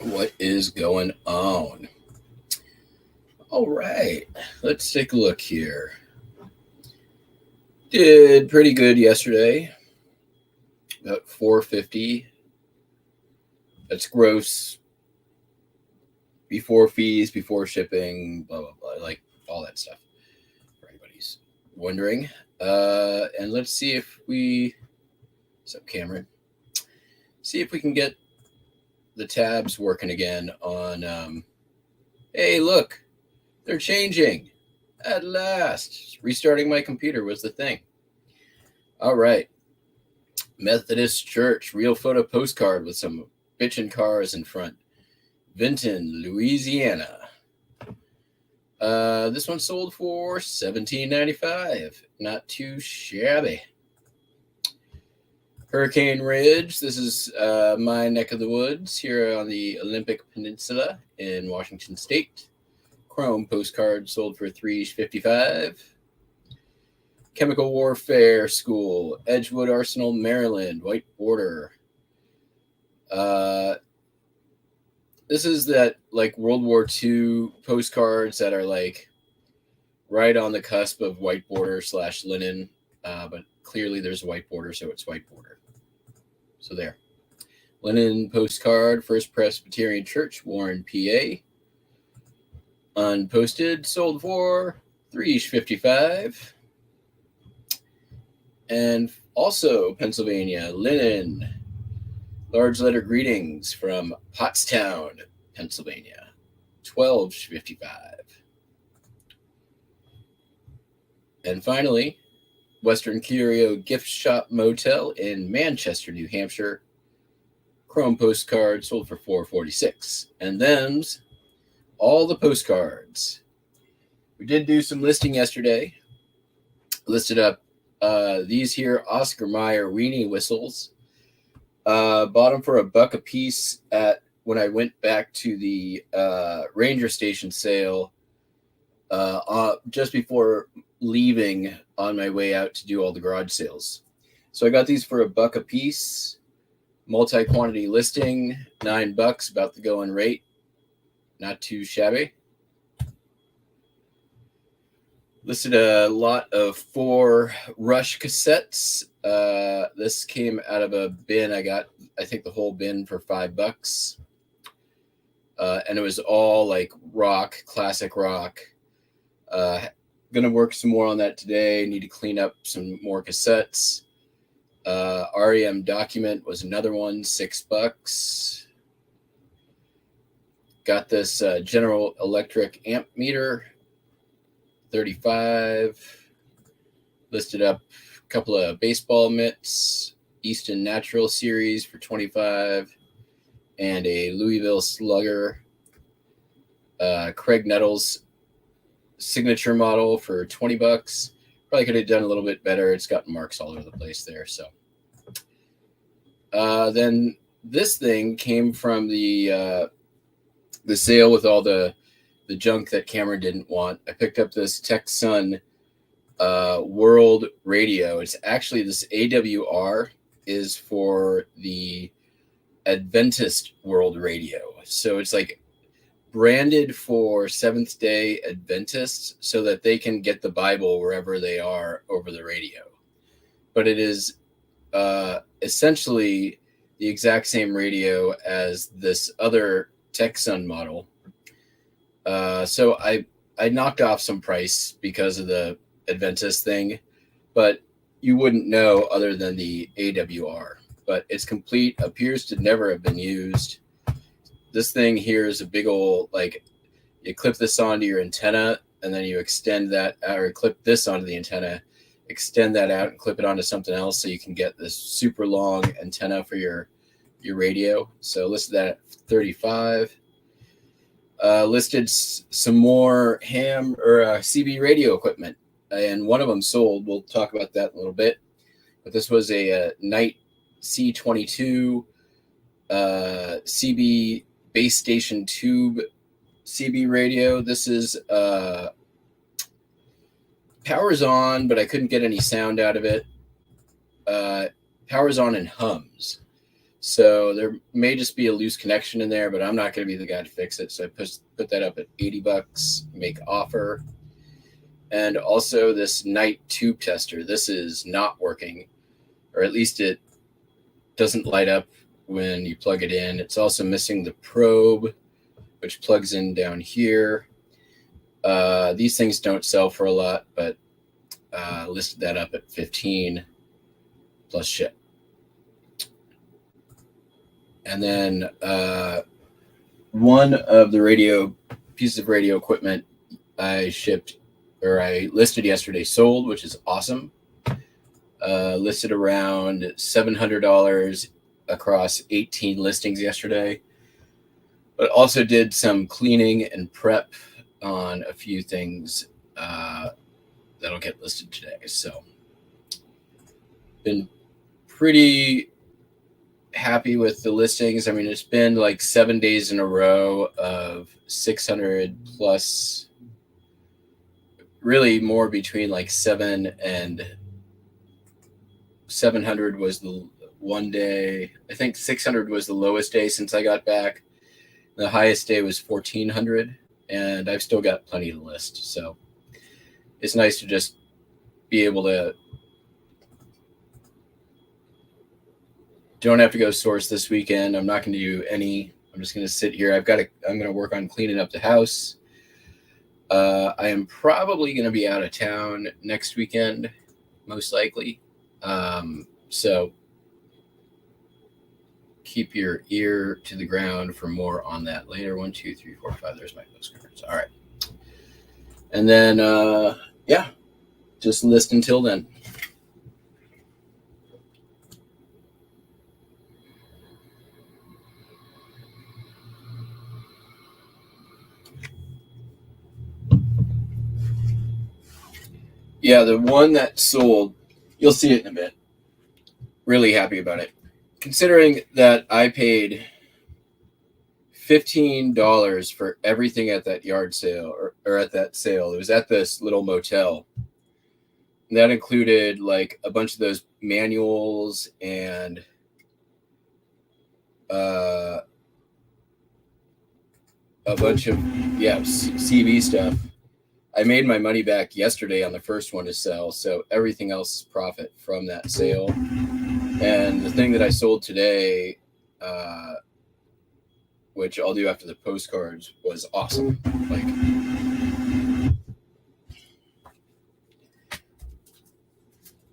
What is going on? All right, let's take a look here. Did pretty good yesterday. About 450. That's gross before fees, before shipping, blah blah blah, like all that stuff. For anybody's wondering. And let's see if we. What's up, Cameron? See if we can get the tabs working again on. Hey, look, they're changing. At last, restarting my computer was the thing. All right. Methodist Church, real photo postcard with some bitchin' cars in front. Vinton, Louisiana. This one sold for $17.95. Not too shabby. Hurricane Ridge. This is my neck of the woods here on the Olympic Peninsula in Washington State. Chrome postcard sold for $3.55. Chemical Warfare School, Edgewood Arsenal, Maryland, white border. This is that like World War II postcards that are like right on the cusp of white border / linen, but clearly there's a white border, so it's white border. So there. Linen postcard, First Presbyterian Church, Warren, PA. Unposted, sold for $3.55. And also Pennsylvania, linen, large letter greetings from Pottstown, Pennsylvania, $12.55. And finally, Western Curio Gift Shop Motel in Manchester, New Hampshire, chrome postcard sold for $4.46. And them's all the postcards. We did do some listing yesterday. Listed up these here Oscar Mayer weenie whistles. Bought them for $1 a piece when I went back to the Ranger Station sale just before leaving on my way out to do all the garage sales. So I got these for $1 a piece. Multi-quantity listing, $9, about the going rate. Not too shabby. Listed a lot of 4 Rush cassettes. This came out of a bin. I got, I think, the whole bin for $5. And it was all like rock, classic rock. Gonna work some more on that today. Need to clean up some more cassettes. REM Document was another one, $6. Got this General Electric amp meter, $35. Listed up a couple of baseball mitts, Easton Natural Series for $25, and a Louisville Slugger, Craig Nettles signature model for $20. Probably could have done a little bit better. It's got marks all over the place there. So then this thing came from the sale with all the junk that Cameron didn't want. I picked up this Texan World Radio. It's actually, this AWR is for the Adventist World Radio. So it's like branded for Seventh-day Adventists so that they can get the Bible wherever they are over the radio. But it is essentially the exact same radio as this other Texan model. So I knocked off some price because of the Adventist thing, but you wouldn't know other than the AWR. But it's complete, appears to never have been used. This thing here is a big old, like, you clip this onto your antenna, and then you extend that, or clip this onto the antenna, extend that out and clip it onto something else so you can get this super long antenna for your radio. So listed that at $35. Listed some more ham or CB radio equipment, and one of them sold. We'll talk about that in a little bit. But this was a Knight C22 CB base station tube CB radio. This is powers on, but I couldn't get any sound out of it. Powers on and hums. So there may just be a loose connection in there, but I'm not going to be the guy to fix it. So I put that up at $80, make offer. And also this night tube tester. This is not working, or at least it doesn't light up when you plug it in. It's also missing the probe, which plugs in down here. These things don't sell for a lot, but listed that up at $15 plus ship. And then one of the pieces of radio equipment I listed yesterday sold, which is awesome. Listed around $700 across 18 listings yesterday, but also did some cleaning and prep on a few things that'll get listed today. So been pretty happy with the listings. I mean, it's been like 7 days in a row of 600 plus, really more between like 7 and 700 was the one day. I think 600 was the lowest day since I got back. The highest day was 1400, and I've still got plenty to list. So it's nice to just be able to don't have to go source this weekend. I'm not going to do any. I'm just going to sit here. I'm going to work on cleaning up the house. I am probably going to be out of town next weekend, most likely. So keep your ear to the ground for more on that later. 1, 2, 3, 4, 5. There's my postcards. All right. And then, just list until then. Yeah, the one that sold, you'll see it in a bit. Really happy about it. Considering that I paid $15 for everything at that yard sale or at that sale. It was at this little motel. And that included like a bunch of those manuals and a bunch of CV stuff. I made my money back yesterday on the first one to sell, so everything else is profit from that sale. And the thing that I sold today, which I'll do after the postcards, was awesome. Like,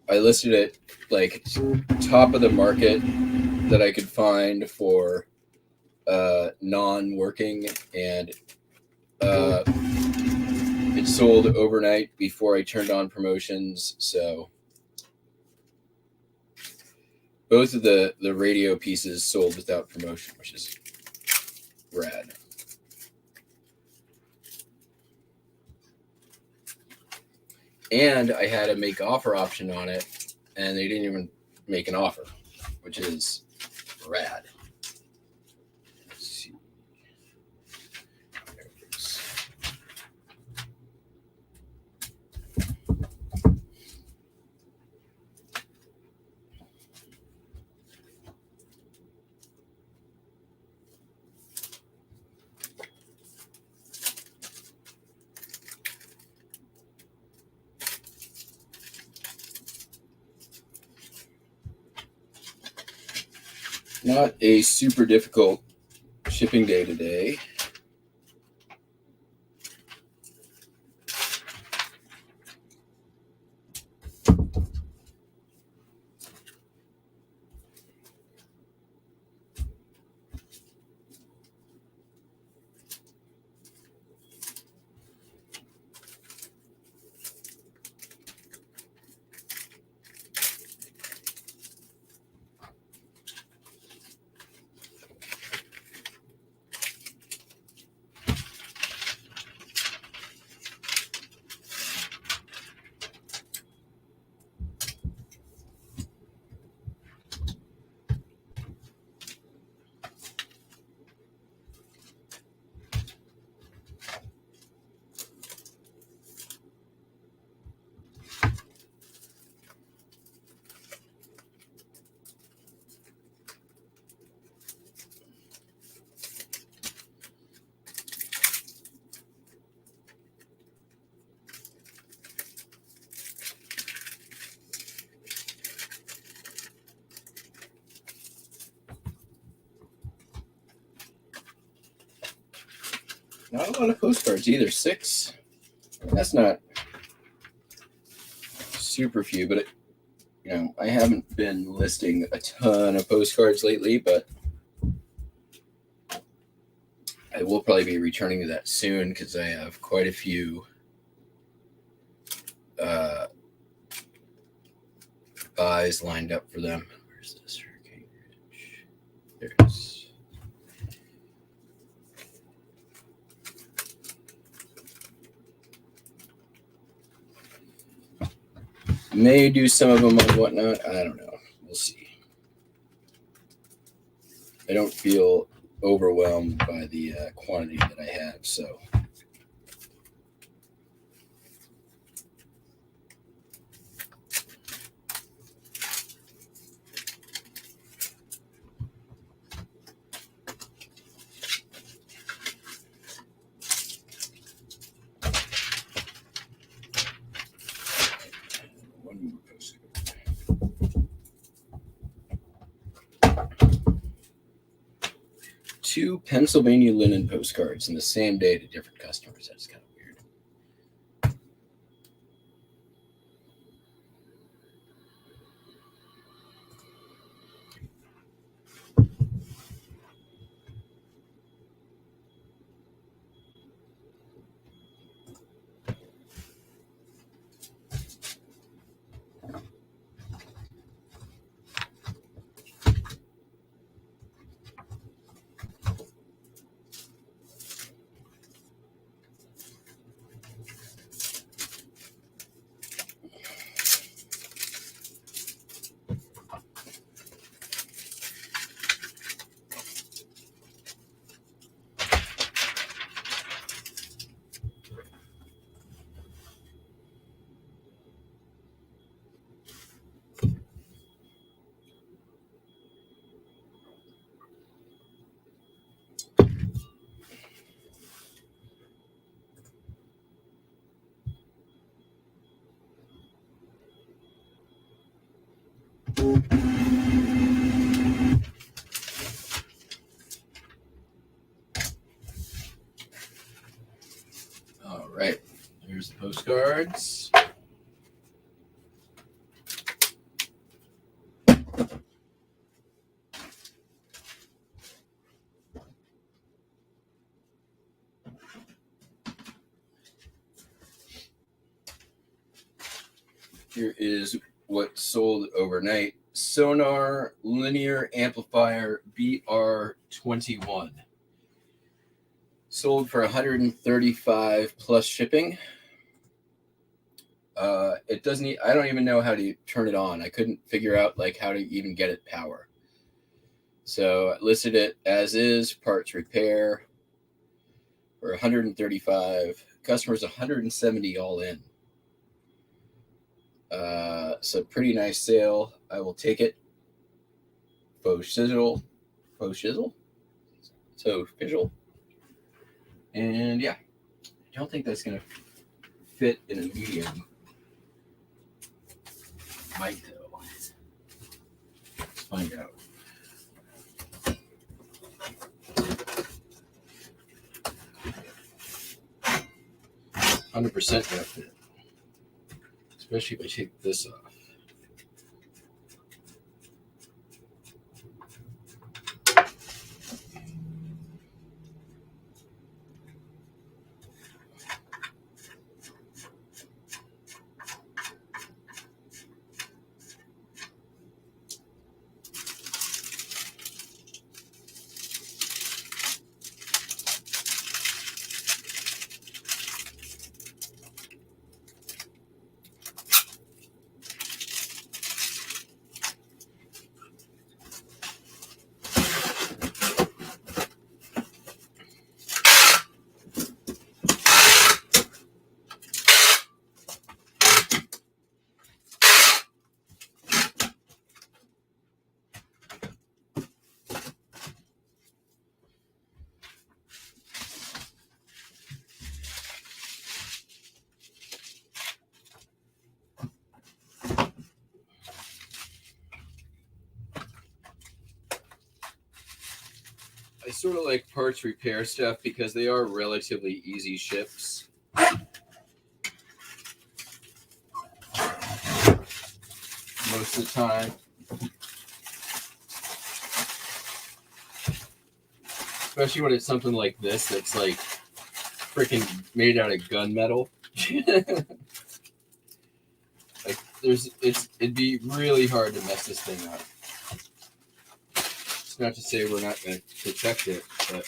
I listed it like top of the market that I could find for non-working, and it sold overnight before I turned on promotions. So both of the radio pieces sold without promotion, which is rad. And I had a make offer option on it, and they didn't even make an offer, which is rad. Let's see. There it is. Not a super difficult shipping day today. Not a lot of postcards either. 6. That's not super few, but I haven't been listing a ton of postcards lately, but I will probably be returning to that soon because I have quite a few buys lined up for them. Where's this Hurricane Ridge? There it is. May do some of them on whatnot. I don't know. We'll see. I don't feel overwhelmed by the quantity that I have, so. One more postcard. 2 Pennsylvania linen postcards in the same day to different customers. That's kind of weird. All right, here's the postcards. Here is what sold overnight. Sonar Linear Amplifier BR21. Sold for $135 plus shipping. It doesn't. I don't even know how to turn it on. I couldn't figure out how to even get it power. So I listed it as is, parts repair, for $135. Customers $170 all in. So pretty nice sale. I will take it. Faux shizzle. And yeah, I don't think that's gonna fit in a medium. Might though. Let's find out. $100% gonna fit, especially if I take this off. I sort of like parts repair stuff because they are relatively easy ships. Most of the time. Especially when it's something like this that's like freaking made out of gunmetal. Like it'd be really hard to mess this thing up. It's not to say we're not going to protect it, but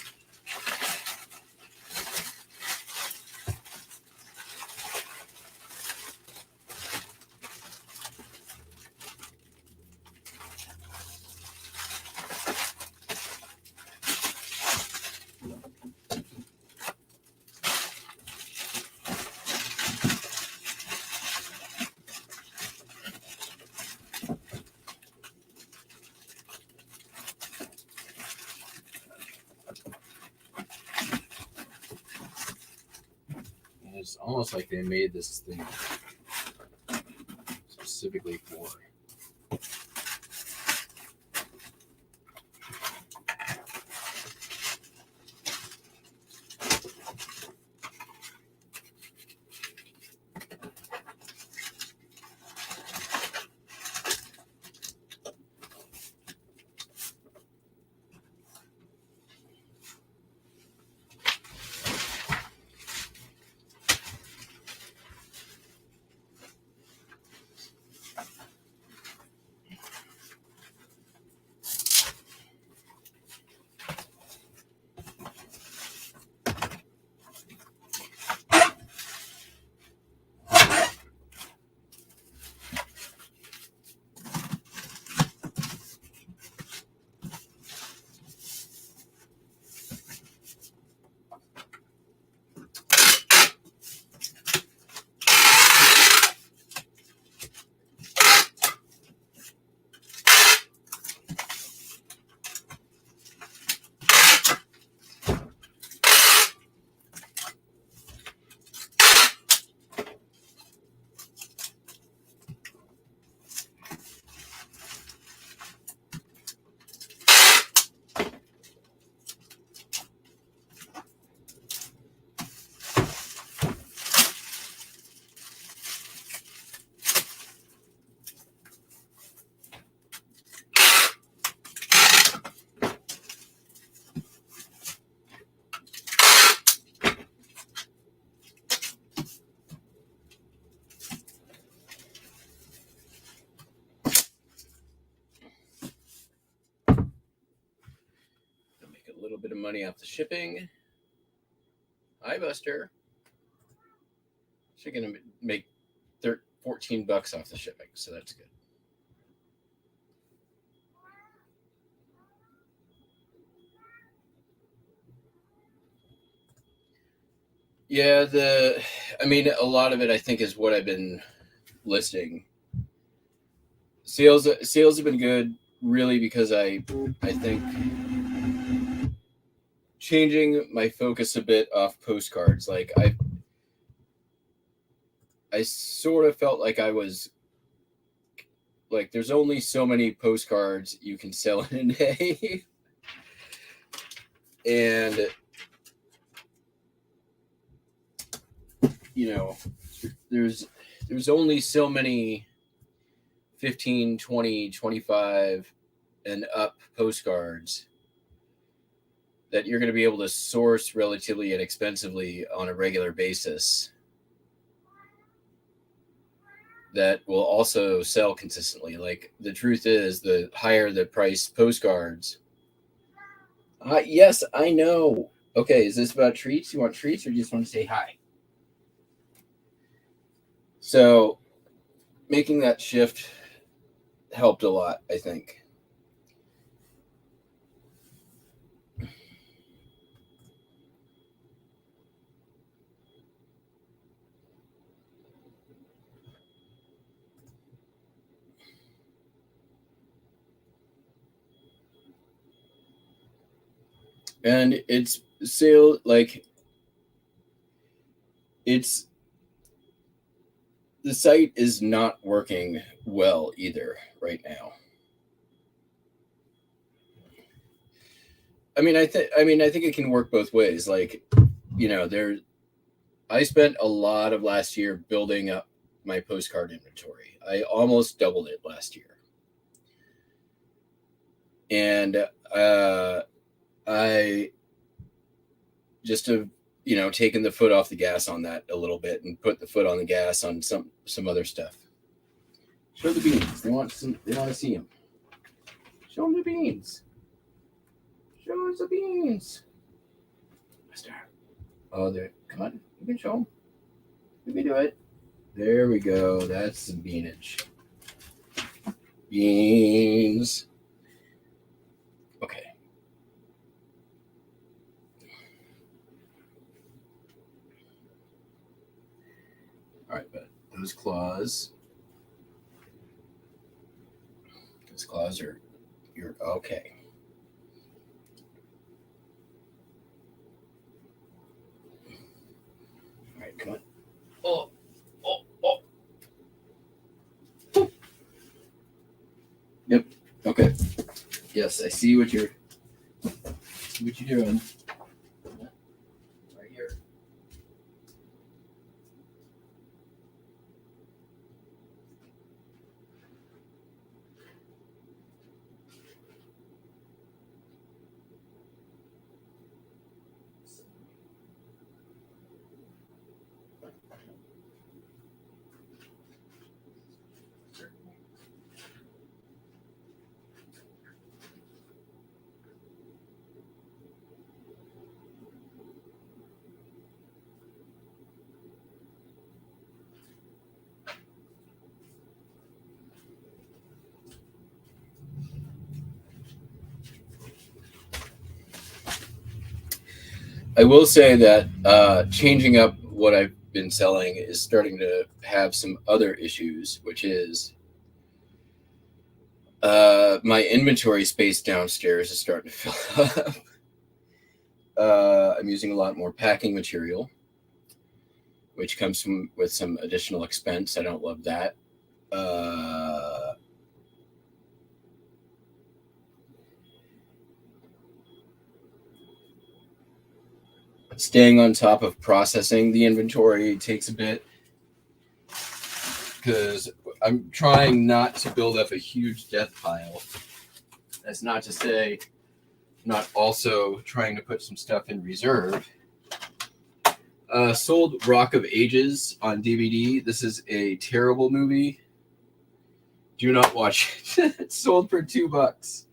it's almost like they made this thing specifically for. A little bit of money off the shipping. Hi, Buster. She's gonna make $14 off the shipping, so that's good. Yeah, a lot of it I think is what I've been listing. Sales have been good, really, because I think changing my focus a bit off postcards. Like I sort of felt like I was like, there's only so many postcards you can sell in a day, and there's only so many 15, 20, 25 and up postcards that you're going to be able to source relatively inexpensively on a regular basis that will also sell consistently. Like, the truth is, the higher the price postcards. Yes, I know. Okay, is this about treats? You want treats, or you just want to say hi? So making that shift helped a lot, I think. And it's sale, like, it's the site is not working well either right now. I mean, I think it can work both ways. Like, I spent a lot of last year building up my postcard inventory. I almost doubled it last year. And I just have, taken the foot off the gas on that a little bit and put the foot on the gas on some other stuff. Show the beans. They want to see them. Show them the beans. Show us the beans. Mister. Oh, there. Come on. You can show them. You can do it. There we go. That's some beanage. Beans. Okay. All right, but those claws are, you're okay. All right, come on. Oh. Yep. Okay. Yes, I see what you're doing. Right here. I will say that changing up what I've been selling is starting to have some other issues, which is my inventory space downstairs is starting to fill up. I'm using a lot more packing material, which comes with some additional expense. I don't love that. Staying on top of processing the inventory takes a bit because I'm trying not to build up a huge death pile. That's not to say I'm not also trying to put some stuff in reserve. Sold Rock of Ages on DVD. This is a terrible movie. Do not watch it. It's sold for $2.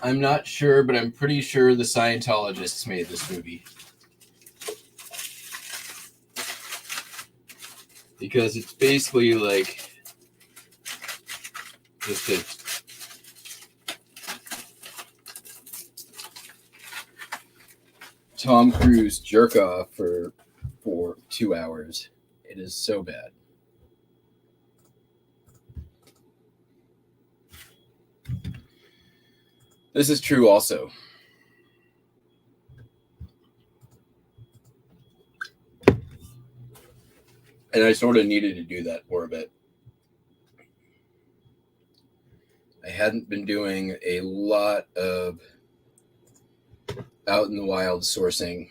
I'm not sure, but I'm pretty sure the Scientologists made this movie. Because it's basically like just a Tom Cruise jerk off for 2 hours. It is so bad. This is true also. And I sort of needed to do that for a bit. I hadn't been doing a lot of out in the wild sourcing.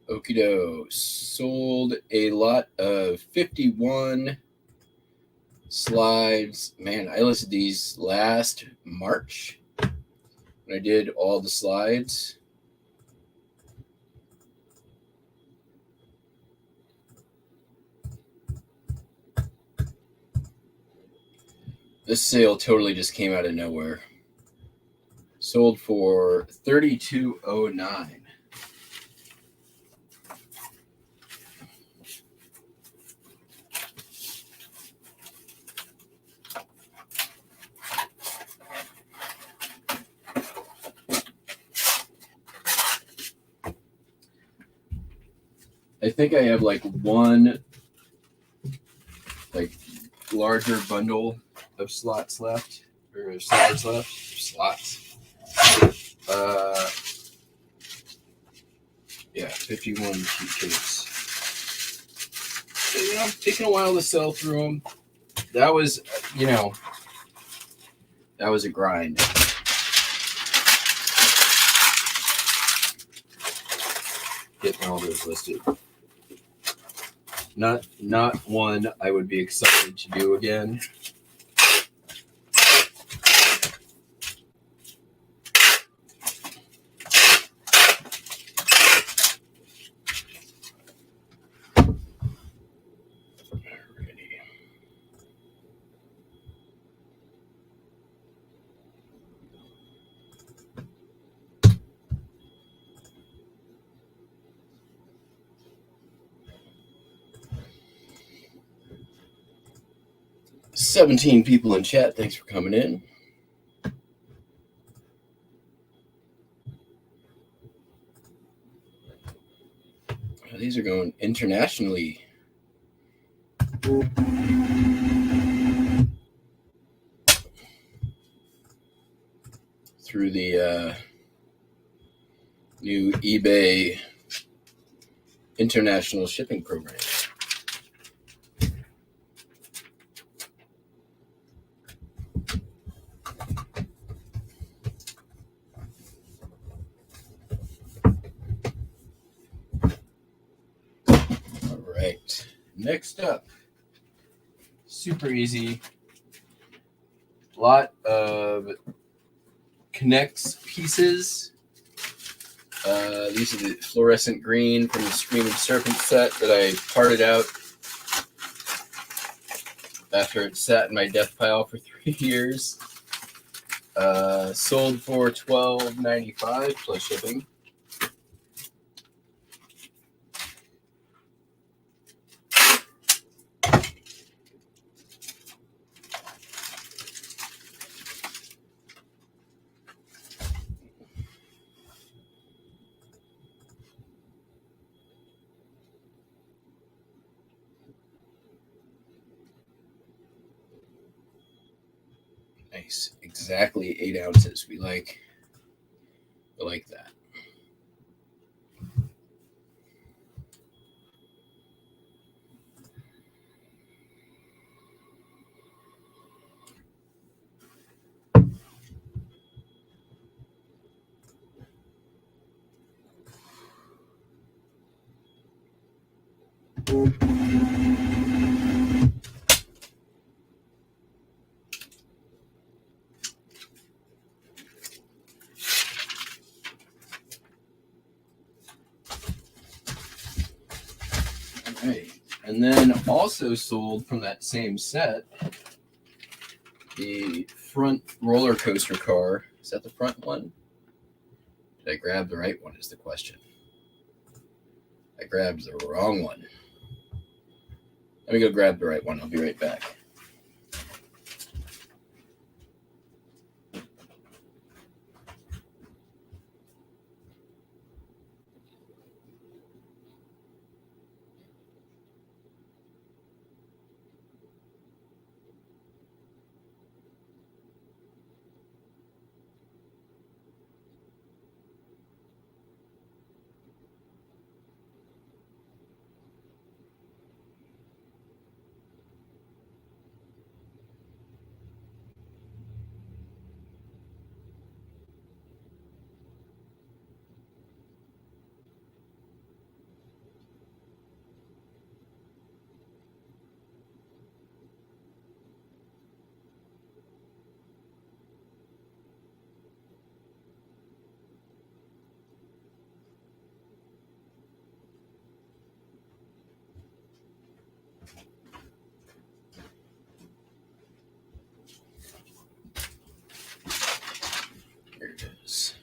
Okido. Sold a lot of 51 slides. Man, I listed these last March when I did all the slides. This sale totally just came out of nowhere. Sold for $32.09. I think I have like one like larger bundle of slots left, or slurs left. Slots. Yeah, 51 cheap cakes. So, taking a while to sell through them. That was, that was a grind. Getting all those listed. Not one I would be excited to do again. Alrighty. 17 people in chat. Thanks for coming in. These are going internationally. Through the new eBay international shipping program. All right. Next up, super easy. A lot of connects pieces. These are the fluorescent green from the Screaming Serpent set that I parted out after it sat in my death pile for 3 years. Sold for $12.95 plus shipping. Nice, exactly 8 ounces. We like that. Right. And then also sold from that same set, the front roller coaster car. Is that the front one? Did I grab the right one is the question. I grabbed the wrong one. Let me go grab the right one. I'll be right back. Here it is.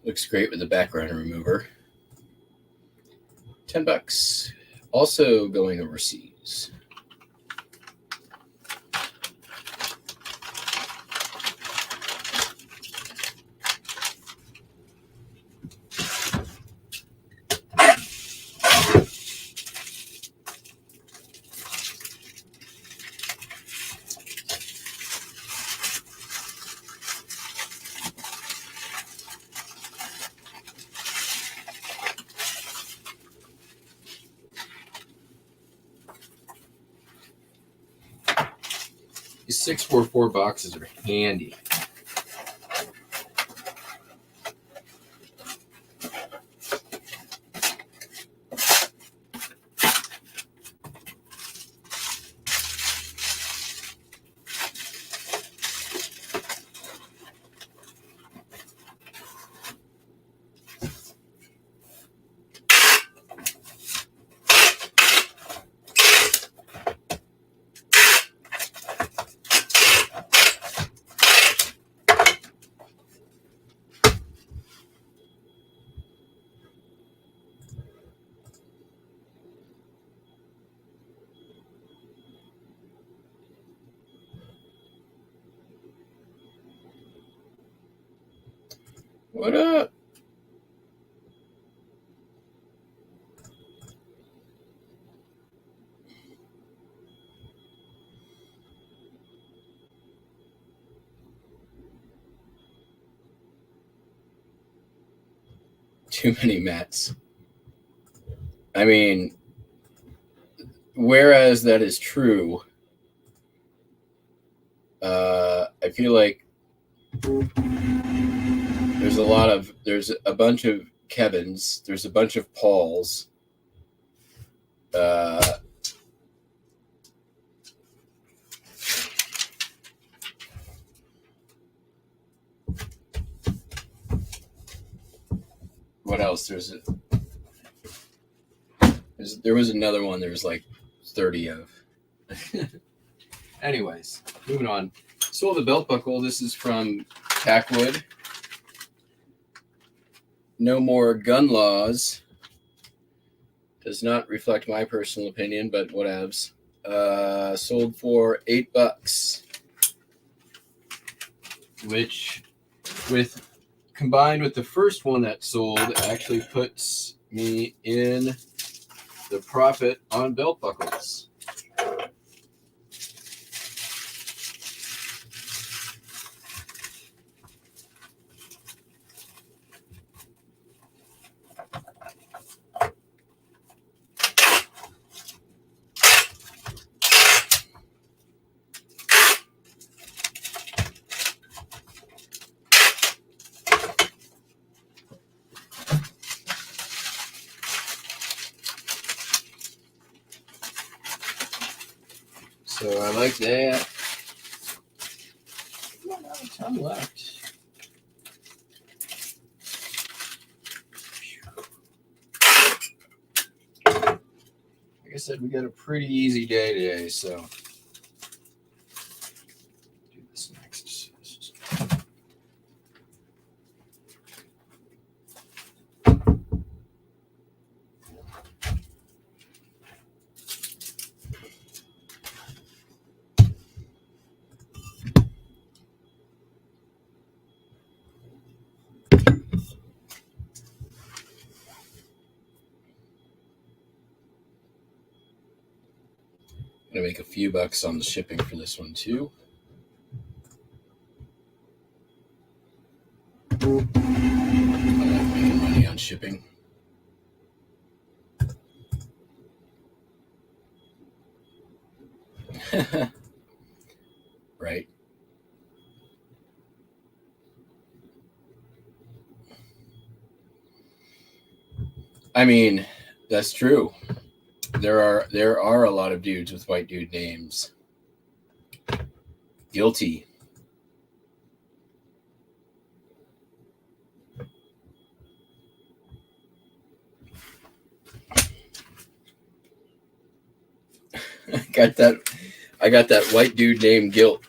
Looks great with the background remover. $10. Also going overseas. 644 boxes are handy. What up? Too many mats. I mean, whereas that is true, I feel like there's a bunch of Kevins, there's a bunch of Pauls. What else? There was another one there was like 30 of. Anyways, moving on. Sold a belt buckle. This is from Tackwood. No more gun laws. Does not reflect my personal opinion, but whatevs. Sold for $8, which, combined with the first one that sold, actually puts me in the profit on belt buckles. So I like that. Not a ton left. Like I said, we got a pretty easy day today, so do this next. Gonna make a few bucks on the shipping for this one too. I like making money on shipping. Right. I mean, that's true. There are a lot of dudes with white dude names. Guilty. I got that white dude named Guilt.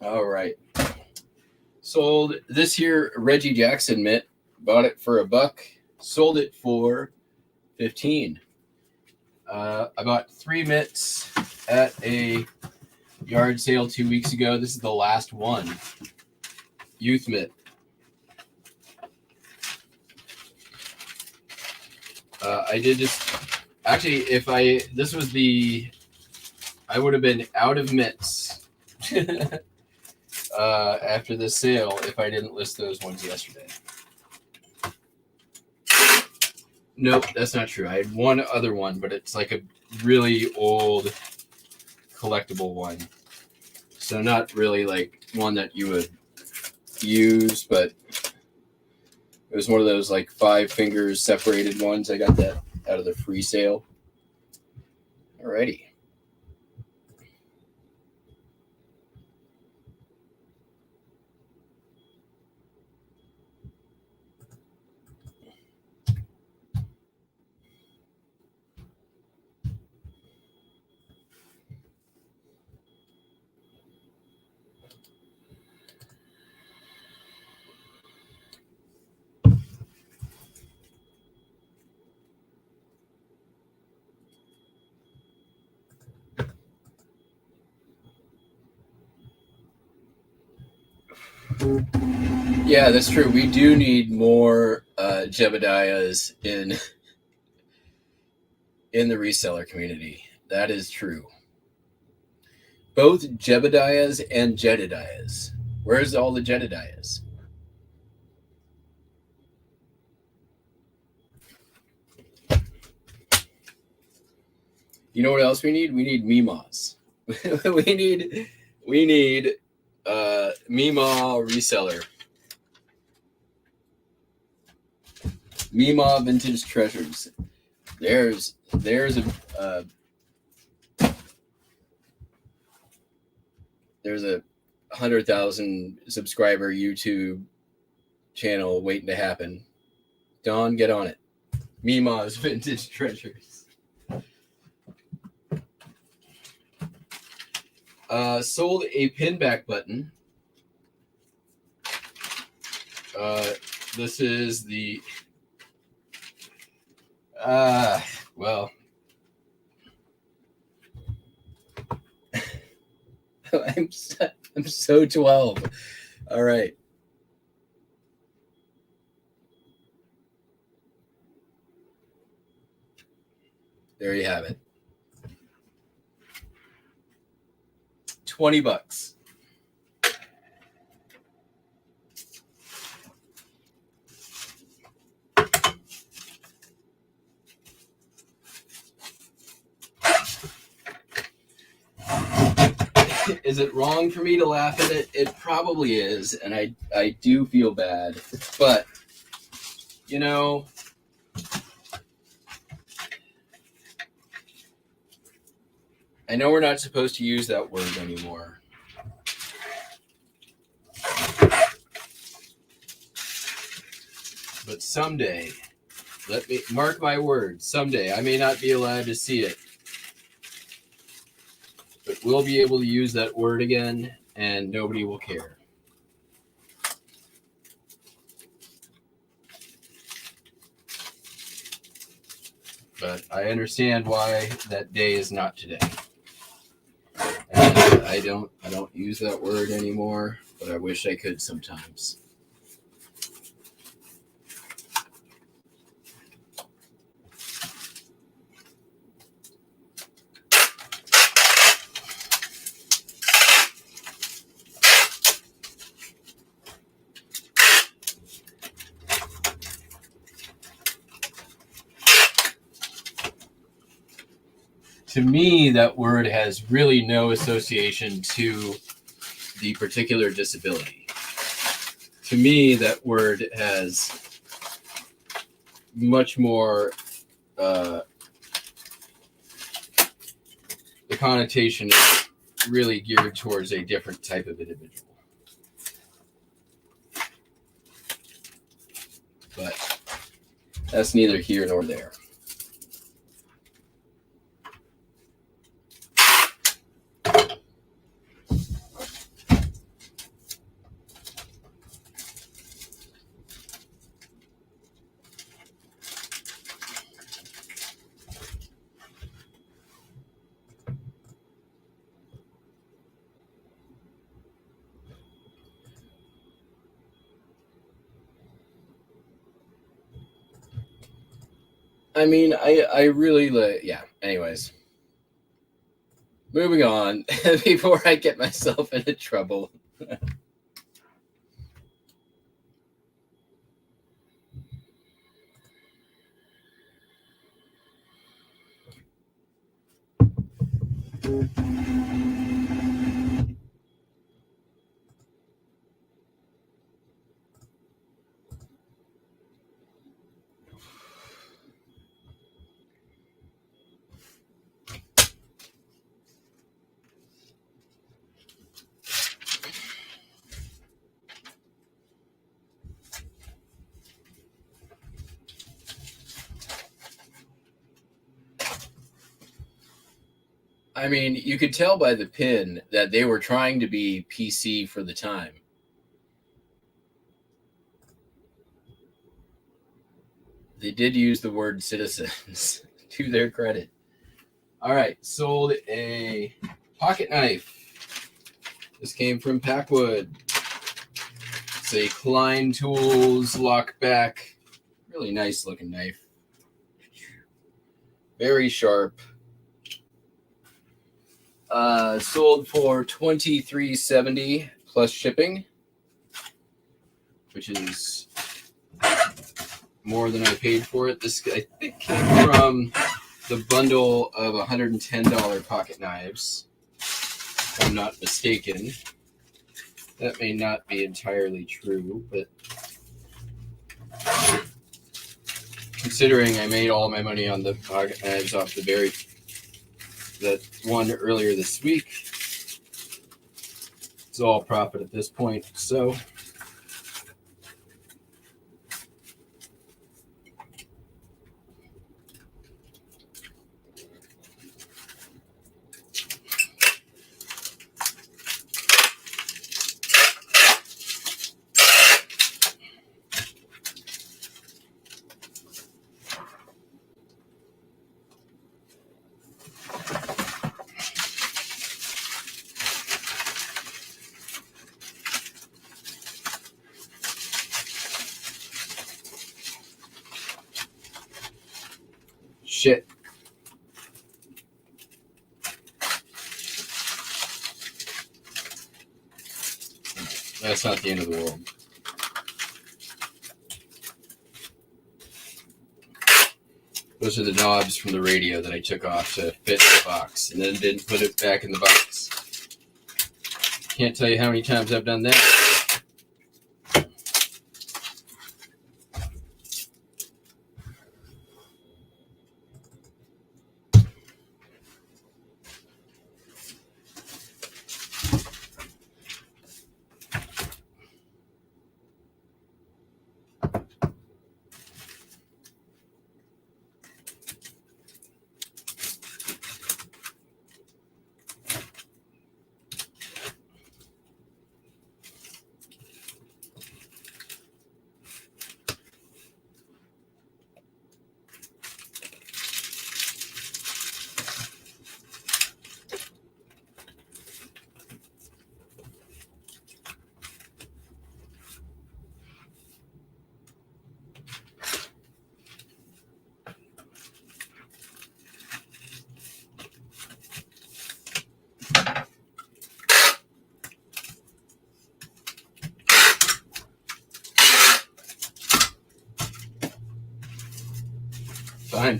All right. Sold this here Reggie Jackson mitt. Bought it for $1. Sold it for 15. I bought 3 mitts at a yard sale 2 weeks ago. This is the last one. Youth mitt. I did just actually, I would have been out of mitts after this sale if I didn't list those ones yesterday. Nope, that's not true. I had one other one, but it's like a really old collectible one. So not really like one that you would use, but it was one of those like 5 fingers separated ones. I got that out of the free sale. Alrighty. Yeah, that's true. We do need more Jebediahs in the reseller community. That is true. Both Jebediahs and Jedediahs. Where's all the Jedediahs? You know what else we need? We need Meemaws. we need Meemaw reseller. Meemaw vintage treasures. There's a 100,000 subscriber YouTube channel waiting to happen. Don, get on it. Meemaw's vintage treasures. Sold a pinback button. This is the well, I'm so 12. All right. There you have it. $20. Is it wrong for me to laugh at it? It probably is, and I do feel bad. But, you know, I know we're not supposed to use that word anymore. But someday, let me mark my words, someday I may not be allowed to see it. But we'll be able to use that word again, and nobody will care. But I understand why that day is not today. And I don't use that word anymore, but I wish I could sometimes. To me, that word has really no association to the particular disability. To me, that word has much more, the connotation is really geared towards a different type of individual. But that's neither here nor there. I mean, I really, yeah, anyways. Moving on, before I get myself into trouble. I mean, you could tell by the pin that they were trying to be PC for the time. They did use the word citizens to their credit. All right, sold a pocket knife. This came from Packwood. It's a Klein Tools lockback. Really nice looking knife. Very sharp. Sold for $23.70 plus shipping, which is more than I paid for it. This, I think, came from the bundle of $110 pocket knives, if I'm not mistaken. That may not be entirely true, but considering I made all my money on the pocket knives off that one earlier this week, it's all profit at this point. So shit. That's not the end of the world. Those are the knobs from the radio that I took off to fit the box and then didn't put it back in the box. Can't tell you how many times I've done that.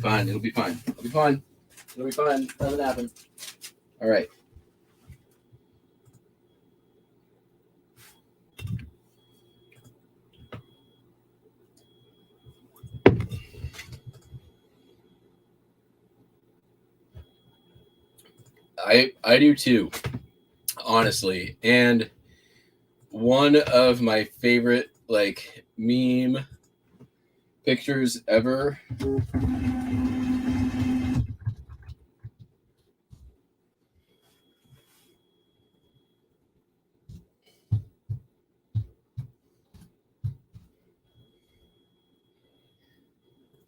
Fine. It'll be fine. Nothing happened. All right. I do too, honestly. And one of my favorite meme pictures ever.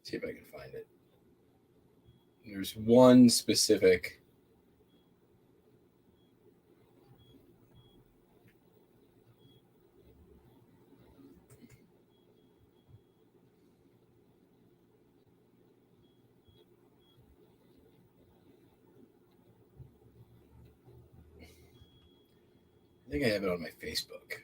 See if I can find it. There's one specific. I think I have it on my Facebook.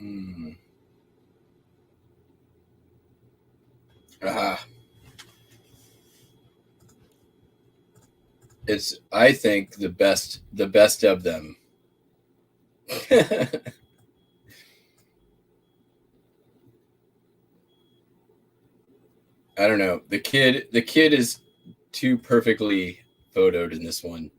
Mm. It's, I think, the best of them. I don't know. The kid is too perfectly photoed in this one.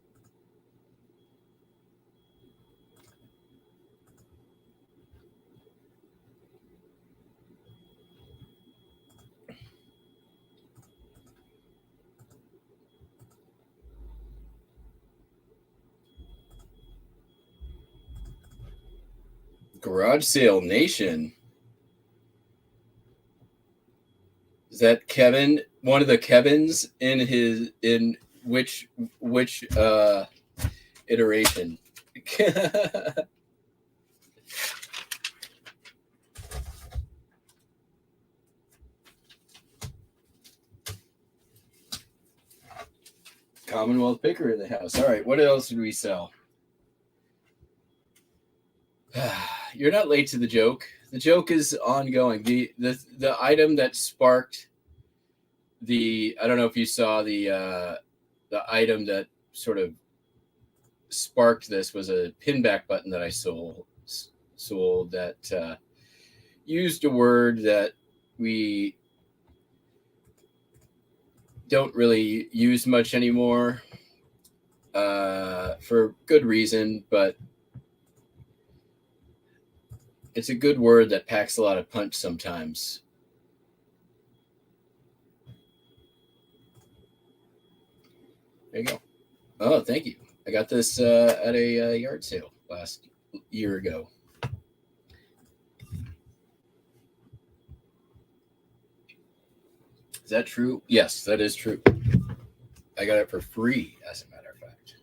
Garage Sale Nation. Is that Kevin? One of the Kevins in which iteration? Commonwealth Picker in the house. All right, what else did we sell? You're not late to the joke. The joke is ongoing. The item that sparked the, I don't know if you saw the item that sort of sparked this was a pinback button that I sold that used a word that we don't really use much anymore for good reason, but it's a good word that packs a lot of punch sometimes. There you go. Oh, thank you. I got this at a yard sale last year ago. Is that true? Yes, that is true. I got it for free, as a matter of fact.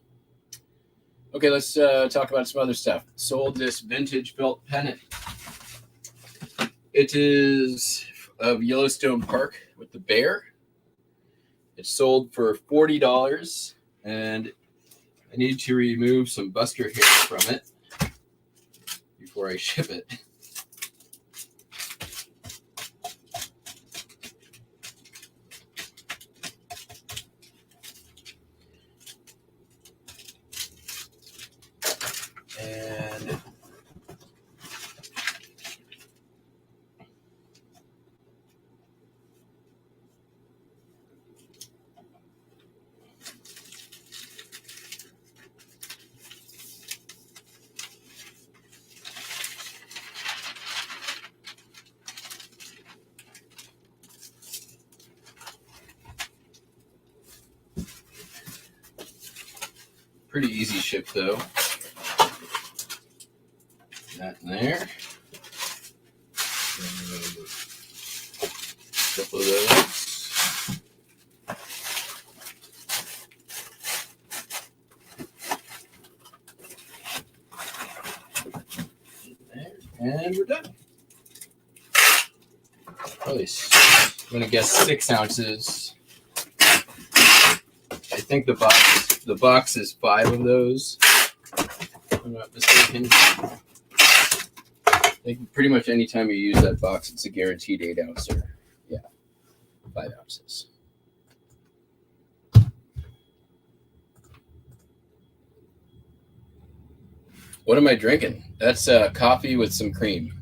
Okay, let's talk about some other stuff. Sold this vintage belt pennant. It is of Yellowstone Park with the bear. It's sold for $40, and I need to remove some buster hair from it before I ship it. And pretty easy ship though. That in there. A couple of those. There. And we're done. Probably, I'm gonna guess 6 ounces. I think the box is 5 of those. If I'm not mistaken. I think pretty much any time you use that box, it's a guaranteed 8 ouncer. Yeah, 5 ounces. What am I drinking? That's coffee with some cream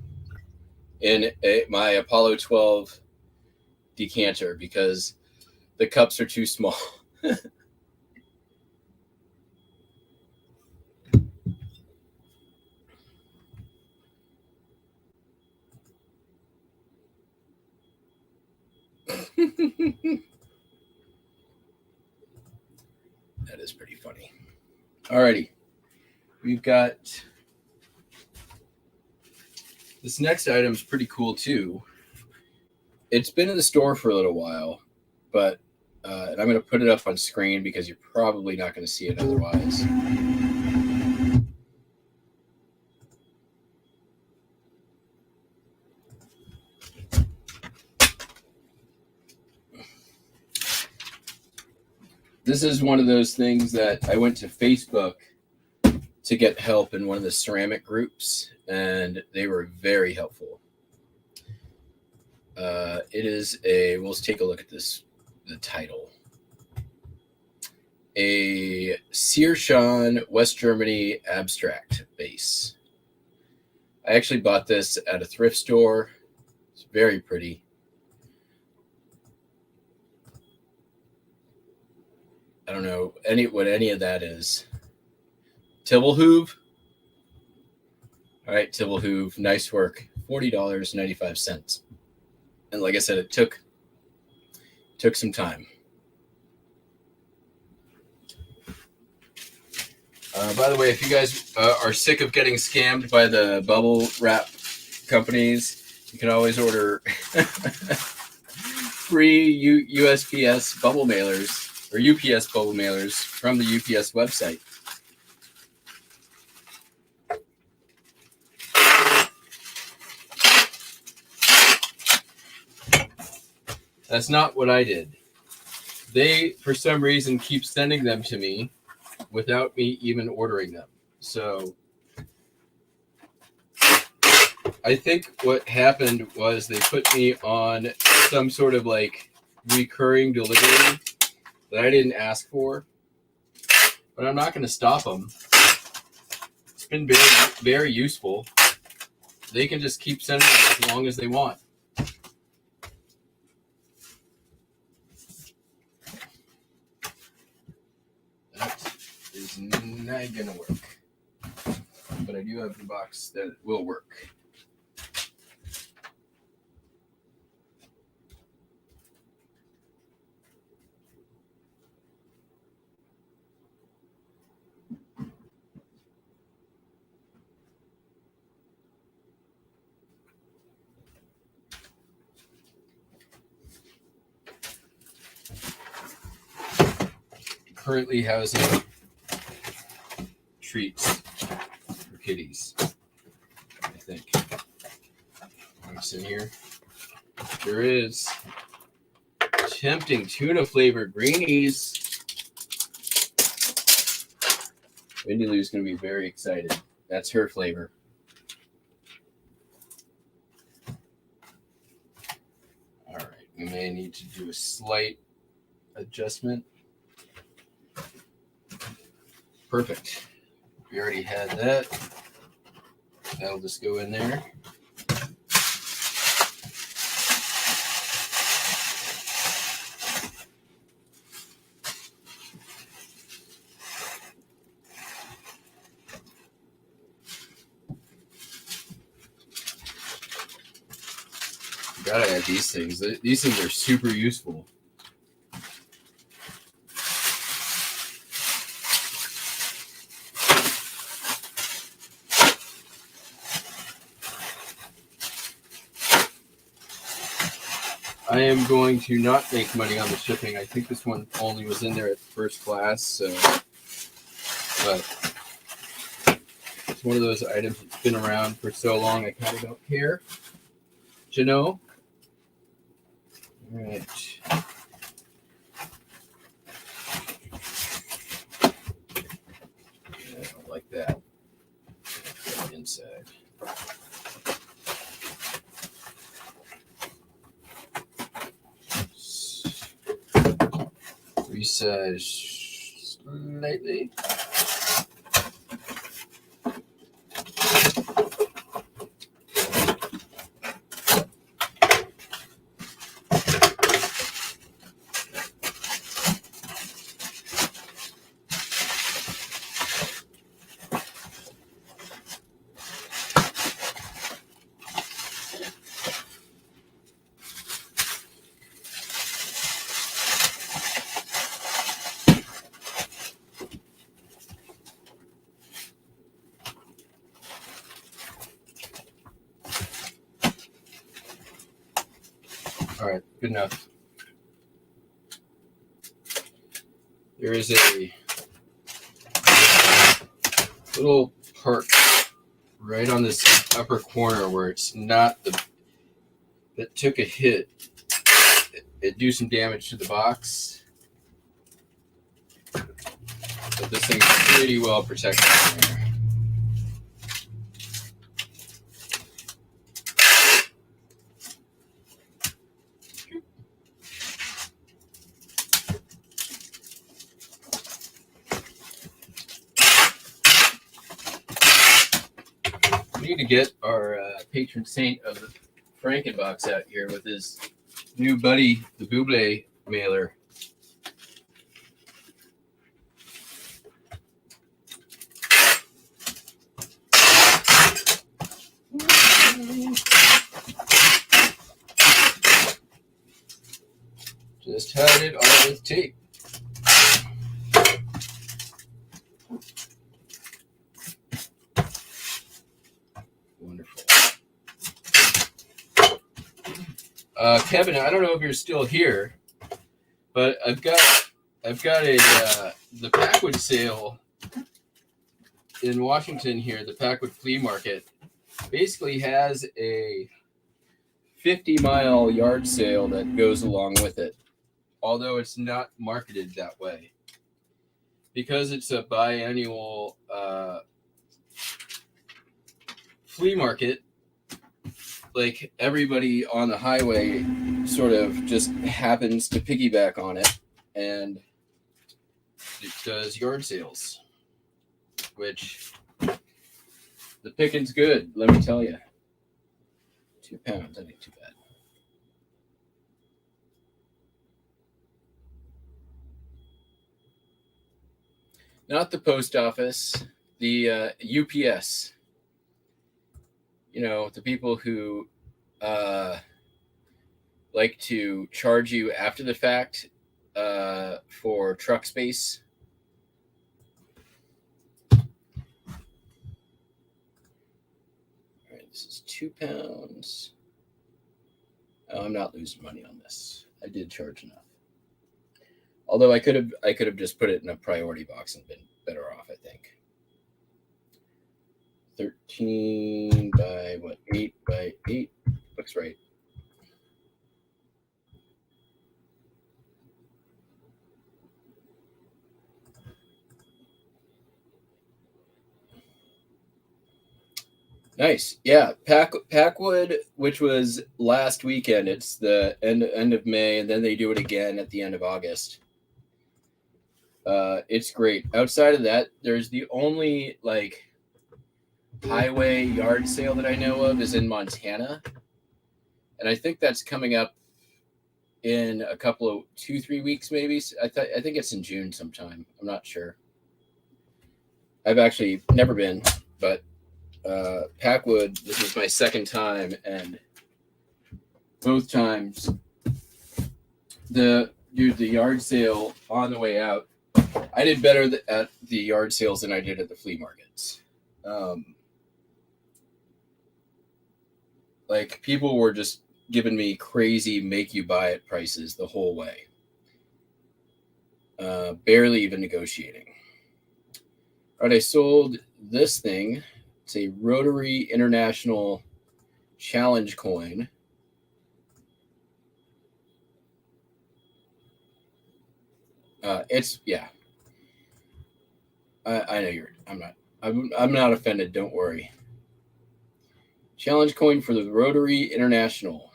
in my Apollo 12 decanter because the cups are too small. That is pretty funny. Alrighty. We've got this next item is pretty cool too. It's been in the store for a little while, but and I'm going to put it up on screen because you're probably not going to see it otherwise. This is one of those things that I went to Facebook to to get help in one of the ceramic groups, and they were very helpful. It is we'll take a look at the title. A Sierschon, West Germany abstract base. I actually bought this at a thrift store. It's very pretty. I don't know what any of that is. Tibblehoove. All right, Tibblehoove, nice work. $40.95. And like I said, it took some time. By the way, if you guys are sick of getting scammed by the bubble wrap companies, you can always order free USPS bubble mailers or UPS bubble mailers from the UPS website. That's not what I did. They, for some reason, keep sending them to me without me even ordering them. So I think what happened was they put me on some sort of like recurring delivery that I didn't ask for. But I'm not going to stop them. It's been very, very useful. They can just keep sending them as long as they want. Is not gonna work, but I do have the box that will work. Currently housing treats for kitties, I think. What's in here? There is tempting tuna flavored greenies. Wendy Lou's going to be very excited. That's her flavor. All right, we may need to do a slight adjustment. Perfect. We already had that. That'll just go in there. Gotta add these things. These things are super useful. I am going to not make money on the shipping. I think this one only was in there at first class, so but it's one of those items that's been around for so long I kind of don't care. Do you know? All right. I don't like that. Inside. Resize slightly. All right, good enough. There is a little part right on this upper corner where it's not that took a hit. It do some damage to the box, but this thing's pretty well protected in there. need to get our patron saint of the Frankenbox out here with his new buddy, the Buble mailer. Just had it on with tape. Wonderful. Kevin, I don't know if you're still here, but I've got a the Packwood sale in Washington here. The Packwood Flea Market basically has a 50-mile yard sale that goes along with it, although it's not marketed that way because it's a biannual flea market. Like, everybody on the highway sort of just happens to piggyback on it, and it does yard sales, which the picking's good, let me tell you. 2 pounds, that ain't too bad. Not the post office, the UPS. You know, the people who like to charge you after the fact for truck space. All right, this is 2 pounds. Oh, I'm not losing money on this. I did charge enough. Although I could have just put it in a priority box and been better off, I think. 13 by what? 8 by 8. Looks right. Nice. Yeah, Packwood, which was last weekend. It's the end of May, and then they do it again at the end of August. It's great. Outside of that, there's the only like highway yard sale that I know of is in Montana, and I think that's coming up in a couple of 2-3 weeks, maybe. I think it's in June sometime. I'm not sure. I've actually never been, but Packwood, this is my second time, and both times the yard sale on the way out, I did better at the yard sales than I did at the flea markets. Like, people were just giving me crazy make you buy it prices the whole way. Barely even negotiating. All right, I sold this thing. It's a Rotary International Challenge coin. It's, yeah. I know I'm not offended. Don't worry. Challenge coin for the Rotary International.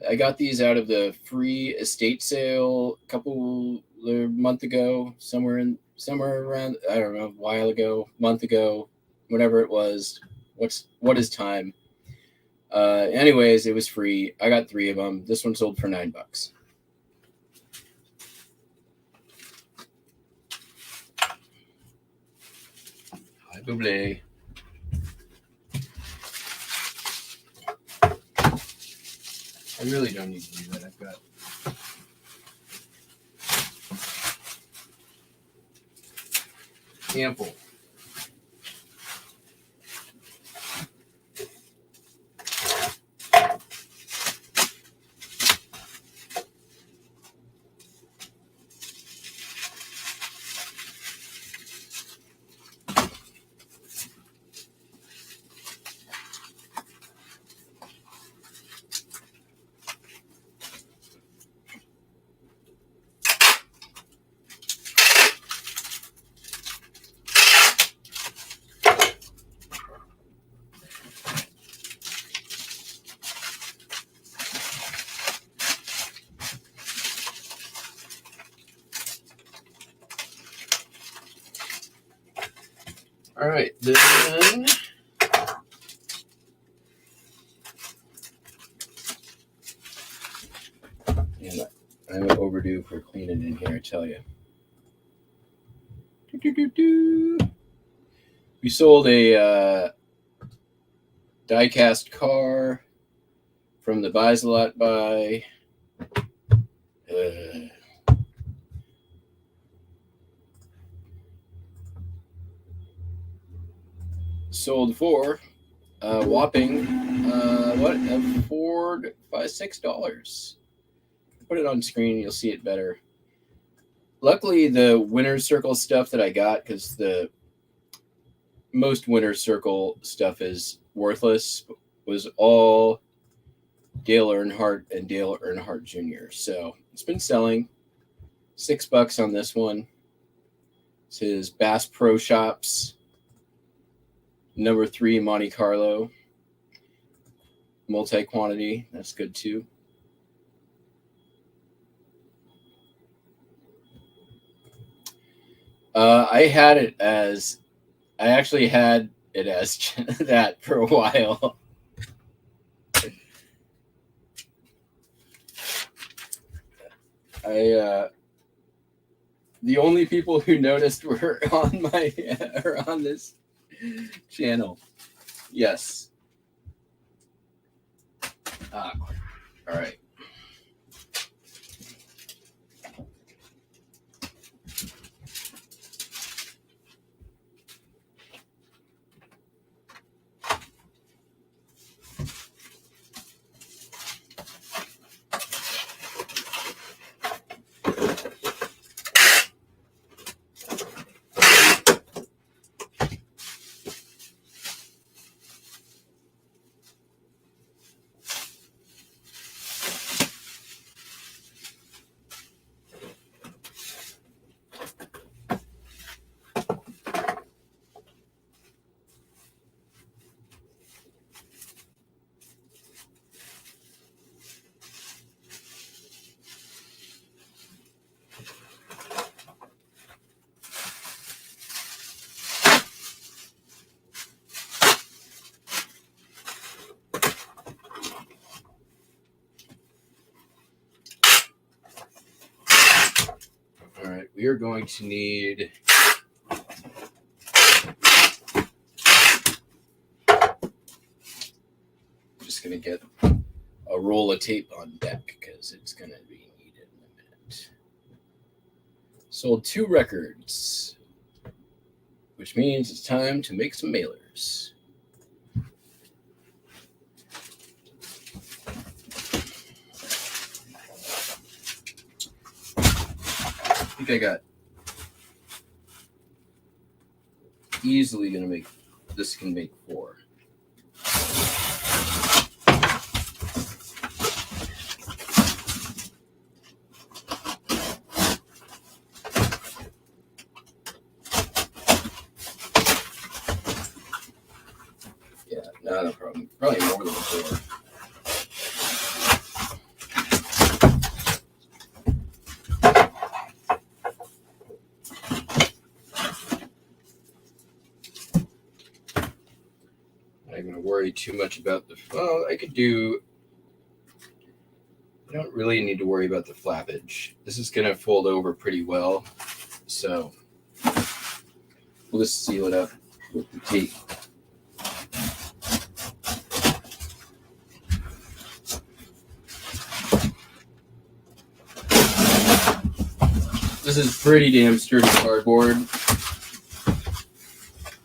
I got these out of the free estate sale a month ago, somewhere around, I don't know, a while ago, month ago, whatever it was. What is time? Anyways, it was free. I got 3 of them. This one sold for $9. Hi, Buble. I really don't need to do that. I've got ample. All right, then. And I'm overdue for cleaning in here, I tell you. We sold a die-cast car from the Buys a Lot Buy. Sold for whopping $6. Put it on screen, you'll see it better. Luckily, the Winner's Circle stuff that I got, because the most Winner's Circle stuff is worthless, was all Dale Earnhardt and Dale Earnhardt Jr. So it's been selling. $6 on this one. It's his Bass Pro Shops number 3 Monte Carlo multi-quantity. That's good too. I actually had it as that for a while. The only people who noticed were on this channel. Yes. All right. All right, we are going to need just going to get a roll of tape on deck because it's going to be needed in a minute. Sold 2 records, which means it's time to make some mailers. I think I got easily going to make, this can make 4. Yeah, not a problem. Probably more than 4. Worry too much about the, well, I don't really need to worry about the flappage. This is going to fold over pretty well, so we'll just seal it up with the tape. This is pretty damn sturdy cardboard.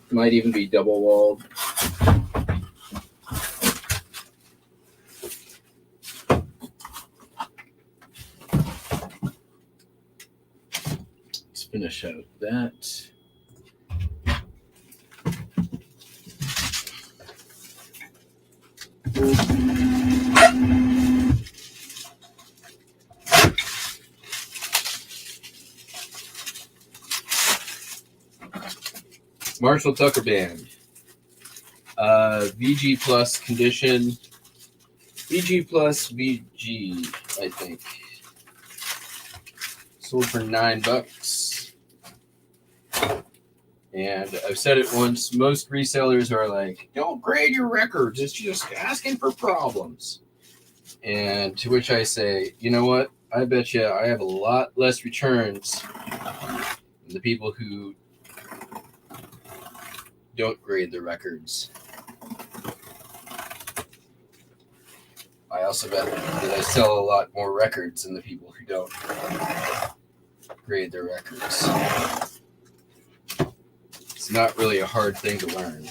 Might even be double walled. Finish out that. Marshall Tucker Band. VG Plus condition. VG Plus VG, I think. Sold for $9. And I've said it once, most resellers are like, don't grade your records, it's just asking for problems. And to which I say, you know what? I bet you I have a lot less returns than the people who don't grade their records. I also bet that I sell a lot more records than the people who don't grade their records. It's not really a hard thing to learn.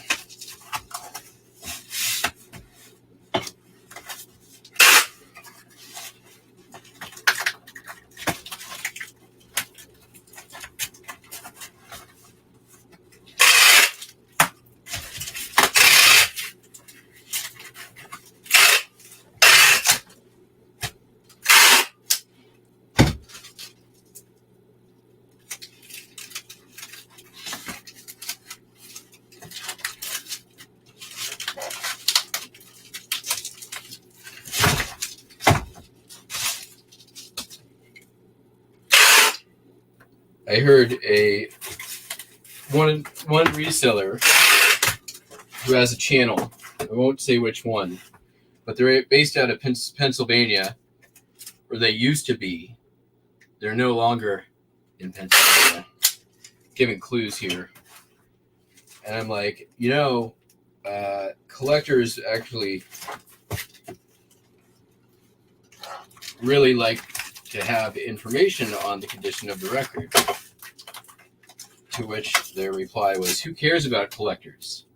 I heard one reseller who has a channel. I won't say which one, but they're based out of Pennsylvania, where they used to be. They're no longer in Pennsylvania. Giving clues here. And I'm like, collectors actually really like to have information on the condition of the record. To which their reply was, who cares about collectors?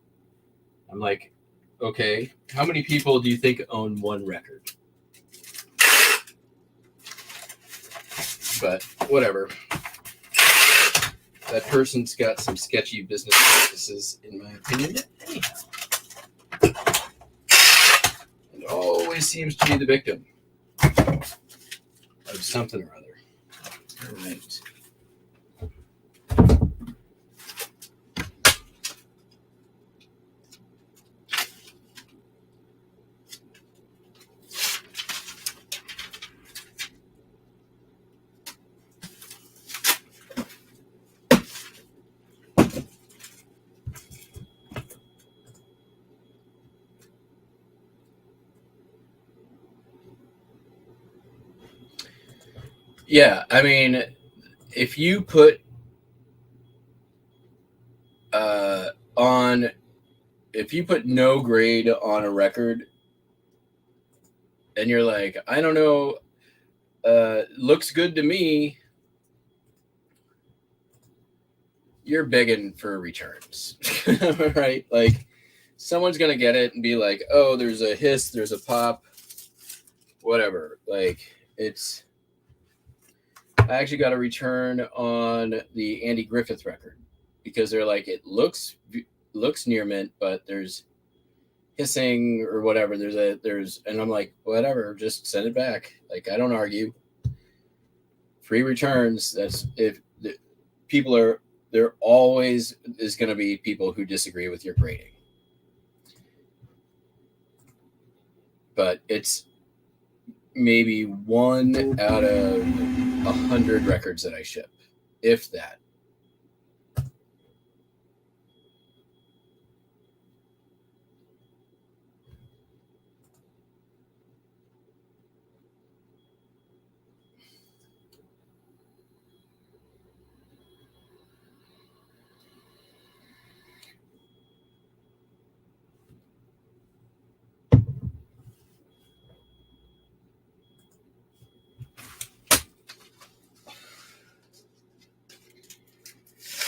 I'm like, okay, how many people do you think own one record? But whatever. That person's got some sketchy business practices, in my opinion, anyhow. And always seems to be the victim of something or other. All right. Yeah, I mean, if you put no grade on a record, and you're like, I don't know, looks good to me, you're begging for returns, right? Like, someone's gonna get it and be like, oh, there's a hiss, there's a pop, whatever. Like, I actually got a return on the Andy Griffith record because they're like, it looks near mint, but there's hissing or whatever. And I'm like, whatever, just send it back. Like, I don't argue. Free returns. That's if the people are. There always is going to be people who disagree with your grading, but it's maybe 1 out of 100 records that I ship, if that.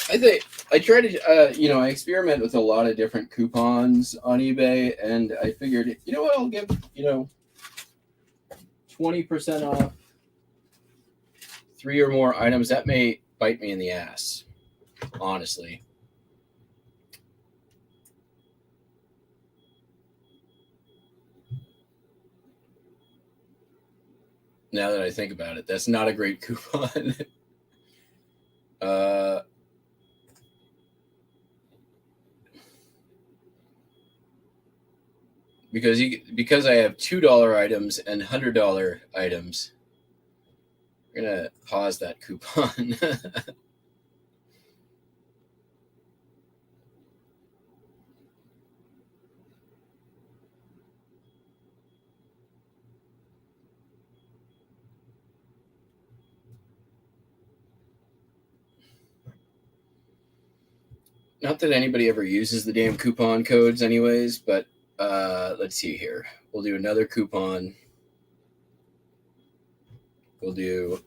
I think I try to, I experiment with a lot of different coupons on eBay, and I figured, you know what, I'll give, 20% off 3 or more items. That may bite me in the ass, honestly. Now that I think about it, that's not a great coupon. Because I have $2 items and $100 items, I'm gonna pause that coupon. Not that anybody ever uses the damn coupon codes anyways, but let's see here. We'll do another coupon. We'll do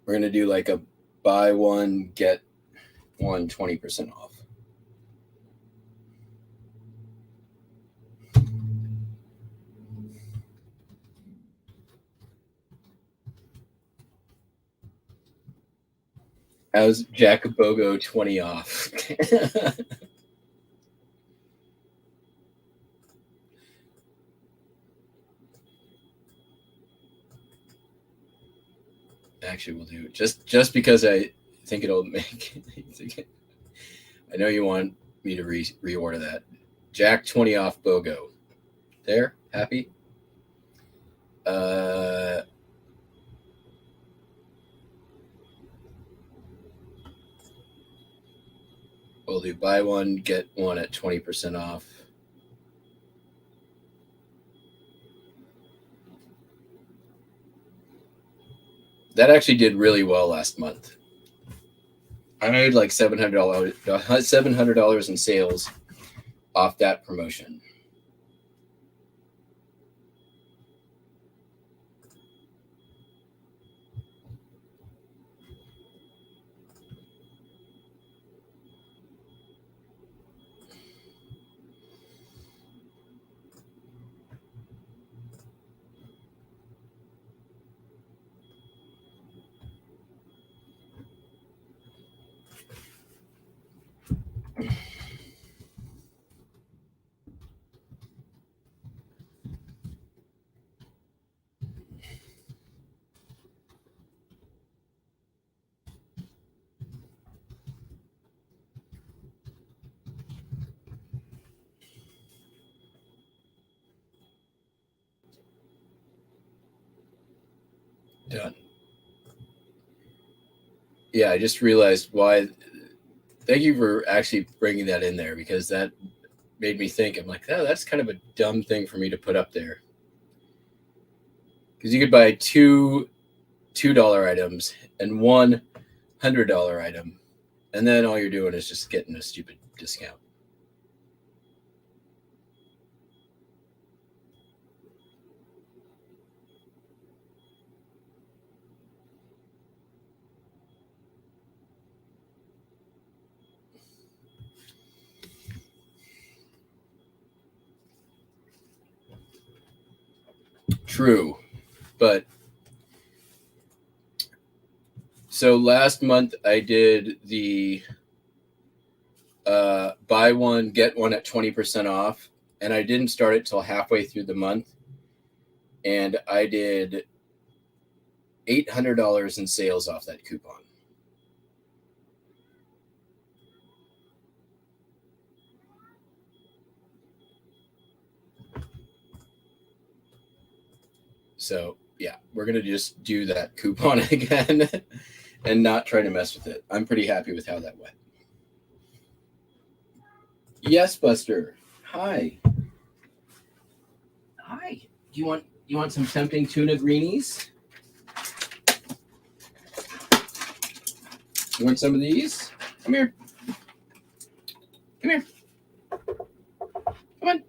we're going to do like a buy one, get one 20% off. How's Jack Bogo 20 off? Actually, we'll do just because I think it'll make. I know you want me to reorder that. Jack 20 off BOGO. There, happy. We'll do buy one, get one at 20% off. That actually did really well last month. I made like $700 in sales off that promotion. Done. Yeah, I just realized why. Thank you for actually bringing that in there, because that made me think. I'm like, oh, that's kind of a dumb thing for me to put up there. Because you could buy two $2 items and one $100 item, and then all you're doing is just getting a stupid discount. True, but so last month I did the buy one, get one at 20% off, and I didn't start it till halfway through the month, and I did $800 in sales off that coupon. So yeah, we're gonna just do that coupon again and not try to mess with it. I'm pretty happy with how that went. Yes, Buster. Hi. Hi. You want some tempting tuna greenies? You want some of these? Come here. Come here. Come on.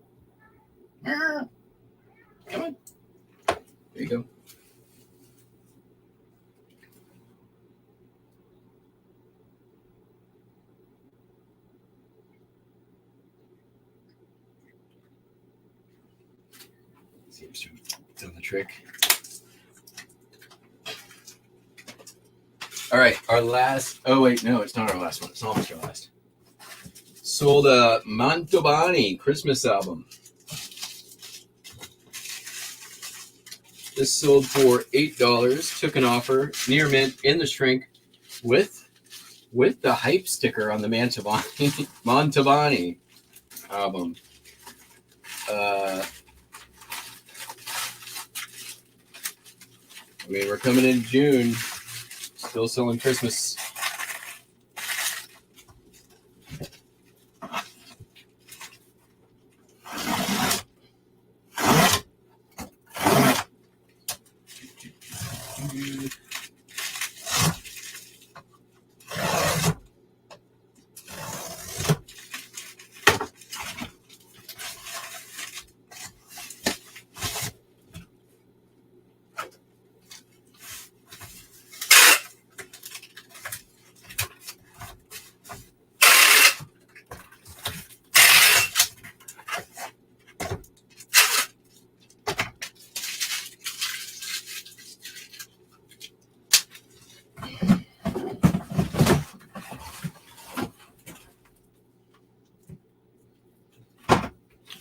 Come on. There you go. Seems to have done the trick. All right, our last. Oh wait, no, it's not our last one. It's almost our last. Sold a Mantovani Christmas album. This sold for $8. Took an offer near mint in the shrink with the hype sticker on the Mantovani album. I mean, we're coming in June, still selling Christmas.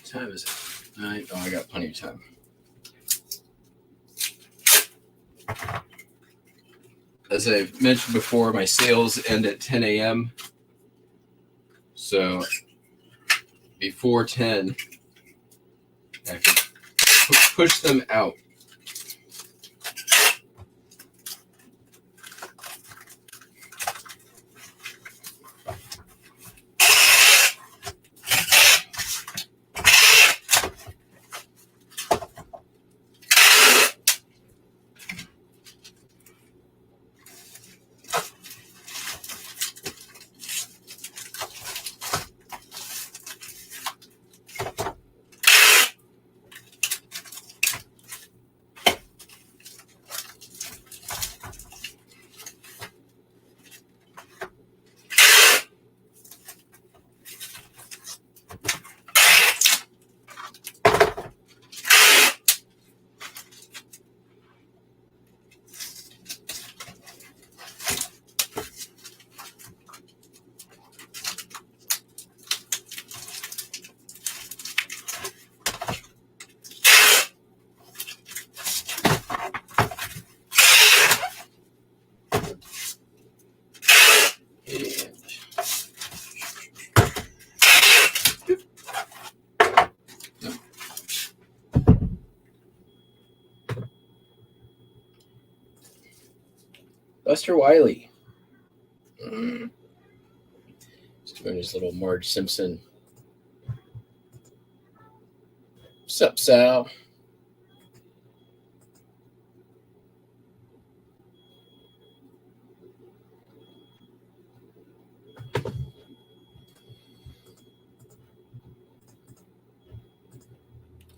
Time is it? Oh, I got plenty of time. As I mentioned before, my sales end at 10 a.m. So before 10, I can push them out. Buster Wiley. He's doing his little Marge Simpson. Sup, Sal?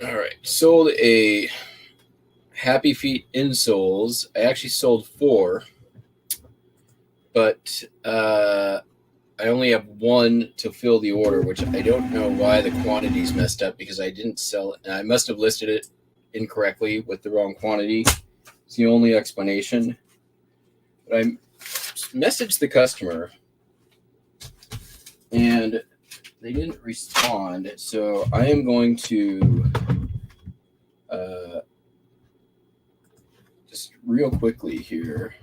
All right. Sold a Happy Feet insoles. I actually sold 4, but I only have 1 to fill the order, which I don't know why the quantity's messed up because I didn't sell it. And I must have listed it incorrectly with the wrong quantity. It's the only explanation. But I messaged the customer and they didn't respond. So I am going to just real quickly here.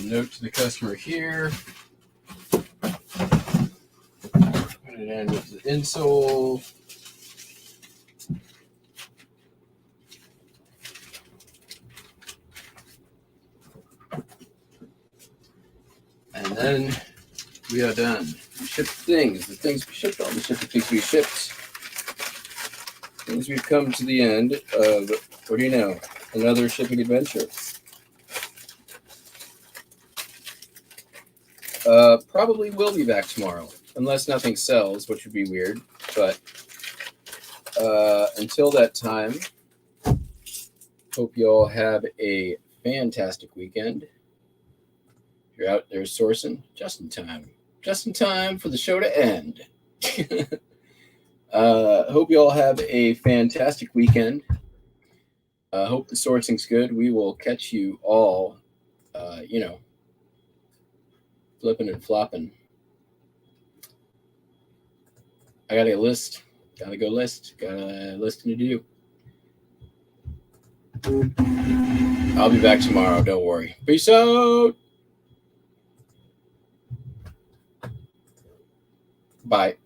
note to the customer here. Put it in with the insole. And then we are done. We shipped things. The things we shipped, all the shipping things we shipped. Things we've come to the end of, what do you know, another shipping adventure. Probably will be back tomorrow, unless nothing sells, which would be weird. But until that time, hope you all have a fantastic weekend. If you're out there sourcing, just in time for the show to end. Hope you all have a fantastic weekend. Hope the sourcing's good. We will catch you all, flipping and flopping. I got a list. Gotta go list. Got a listing to do. I'll be back tomorrow. Don't worry. Peace out. Bye.